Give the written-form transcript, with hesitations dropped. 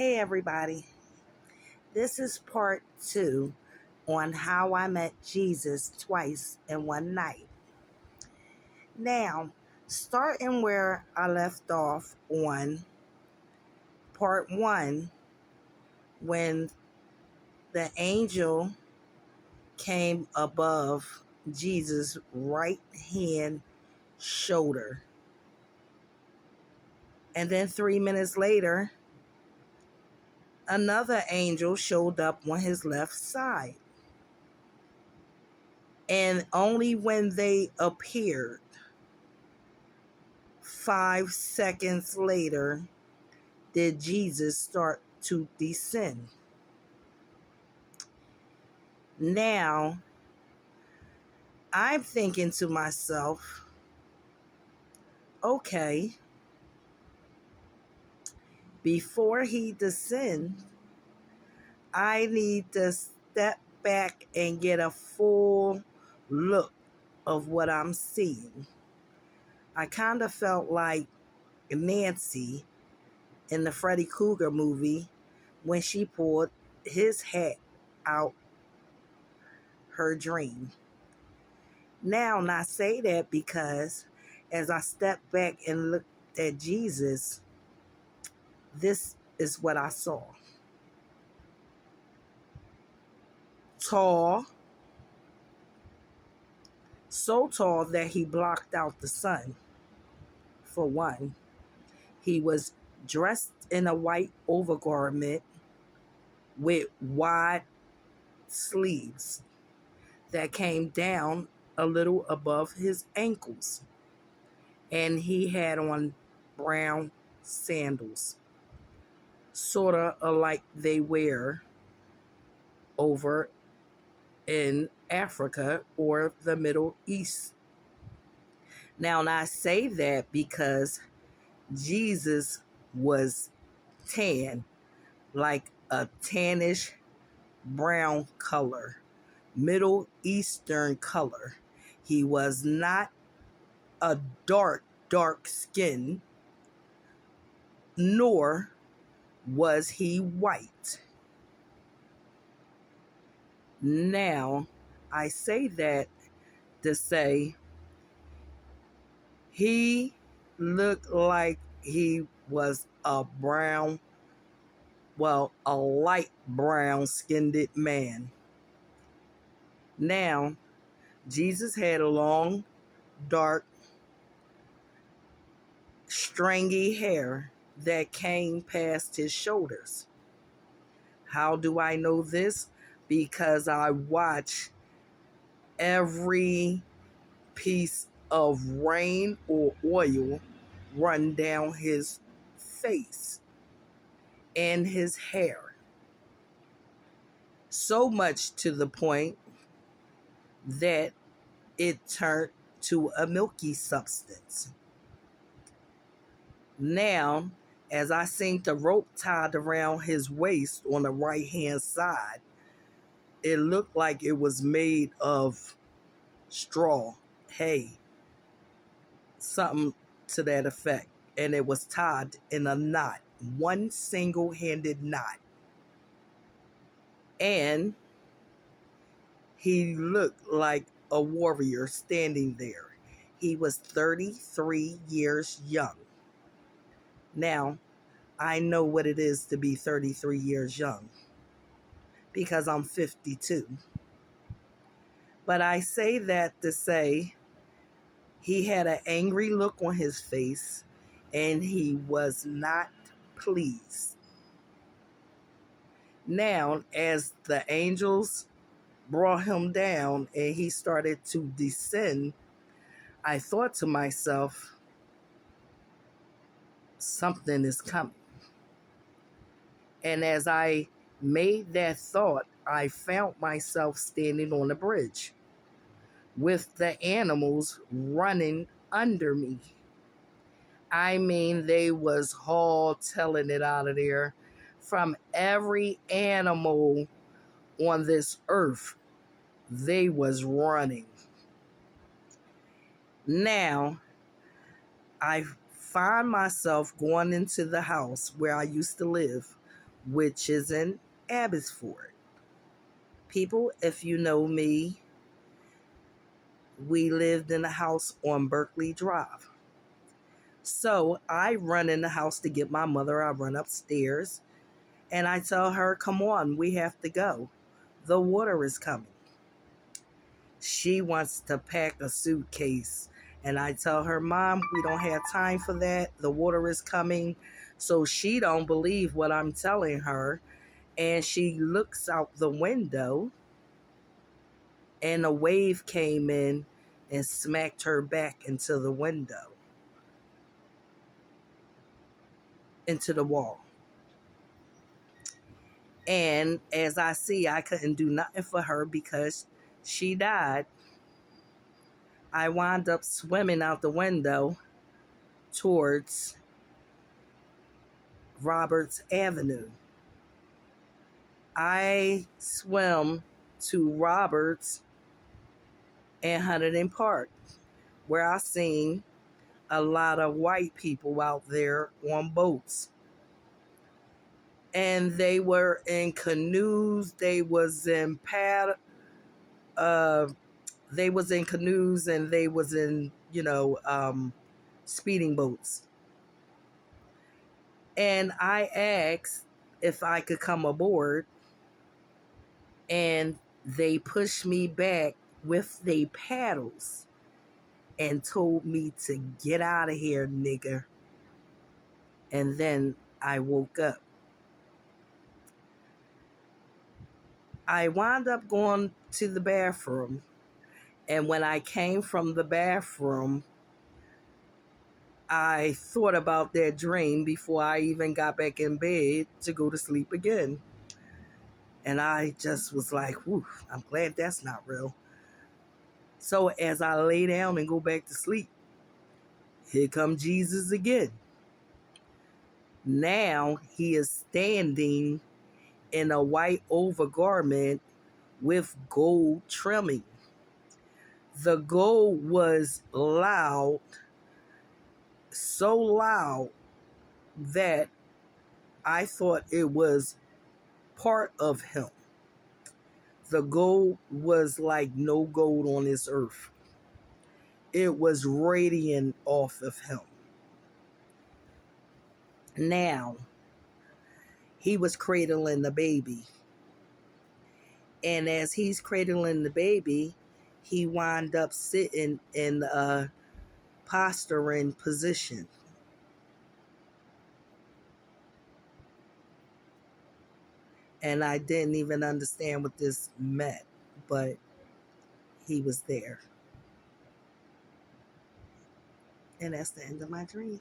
Hey everybody, this is part two on how I met Jesus twice in one night. Now, starting where I left off on part one, when the angel came above Jesus' right hand shoulder. And then 3 minutes later, another angel showed up on his left side. And only when they appeared 5 seconds later did Jesus start to descend. Now, I'm thinking to myself, okay, before he descends, I need to step back and get a full look of what I'm seeing. I kind of felt like Nancy in the Freddy Krueger movie when she pulled his hat out her dream. Now, and I say that because as I stepped back and looked at Jesus, this is what I saw. Tall, so tall that he blocked out the sun, for one. He was dressed in a white overgarment with wide sleeves that came down a little above his ankles. And he had on brown sandals, sort of like they wear over in Africa or the Middle East. Now, and I say that because Jesus was tan, like a tannish brown color, Middle Eastern color. He was not a dark skin, nor was he white. Now, I say that to say he looked like he was a light brown skinned man. Now, Jesus had a long, dark, stringy hair that came past his shoulders. How do I know this? Because I watch every piece of rain or oil run down his face and his hair. So much to the point that it turned to a milky substance. Now, as I seen the rope tied around his waist on the right hand side, it looked like it was made of straw, hay, something to that effect. And it was tied in a knot, one single-handed knot. And he looked like a warrior standing there. He was 33 years young. Now, I know what it is to be 33 years young because I'm 52. But I say that to say he had an angry look on his face and he was not pleased. Now, as the angels brought him down and he started to descend, I thought to myself, something is coming. And as I made that thought, I found myself standing on the bridge with the animals running under me. I mean, they was hauling it out of there. From every animal on this earth, they was running. Now, I find myself going into the house where I used to live which is in Abbotsford. People, if you know me, we lived in a house on Berkeley Drive. So I run in the house to get my mother. I run upstairs and I tell her, come on, we have to go. The water is coming. She wants to pack a suitcase. And I tell her, Mom, we don't have time for that. The water is coming. So she don't believe what I'm telling her. And she looks out the window and a wave came in and smacked her back into the window, into the wall. And as I see, I couldn't do nothing for her because she died. I wound up swimming out the window towards Roberts Avenue. I swim to Roberts and Huntington Park, where I seen a lot of white people out there on boats. And they were in canoes. They was in canoes and they was in, speeding boats. And I asked if I could come aboard, and they pushed me back with their paddles and told me to get out of here, nigger. And then I woke up. I wound up going to the bathroom. And when I came from the bathroom, I thought about that dream before I even got back in bed to go to sleep again. And I just was like, whew, I'm glad that's not real. So as I lay down and go back to sleep, here come Jesus again. Now he is standing in a white overgarment with gold trimming. The gold was loud, so loud that I thought it was part of him. The gold was like no gold on this earth. It was radiant off of him. Now, he was cradling the baby. And as he's cradling the baby, he wound up sitting in a posturing position. And I didn't even understand what this meant, but he was there. And that's the end of my dream.